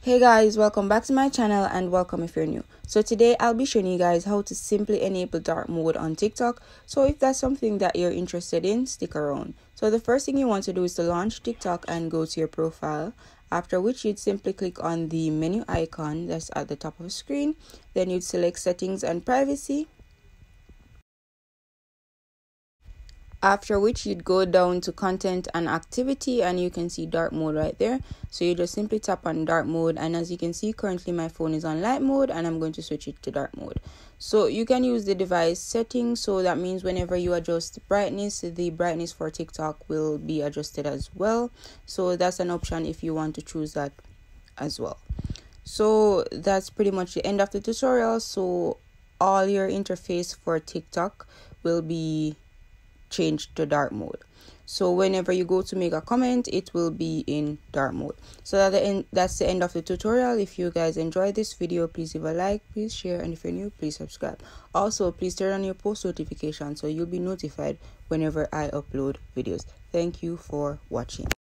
Hey guys, welcome back to my channel and welcome if you're new. So today I'll be showing you guys how to simply enable dark mode on TikTok. So if that's something that you're interested in, stick around. So the first thing you want to do is to launch TikTok and go to your profile, after which you'd simply click on the menu icon that's at the top of the screen. Then you'd select settings and privacy, after which you'd go down to content and activity and you can see dark mode right there. So you just simply tap on dark mode, and as you can see, currently my phone is on light mode and I'm going to switch it to dark mode. So you can use the device settings, so that means whenever you adjust the brightness for TikTok will be adjusted as well. So that's an option if you want to choose that as well. So that's pretty much the end of the tutorial. So all your interface for TikTok will be changed to dark mode. So whenever you go to make a comment, it will be in dark mode. So that's the end of the tutorial. If you guys enjoyed this video, please leave a like, please share, and if you're new, please subscribe. Also, please turn on your post notifications so you'll be notified whenever I upload videos. Thank you for watching.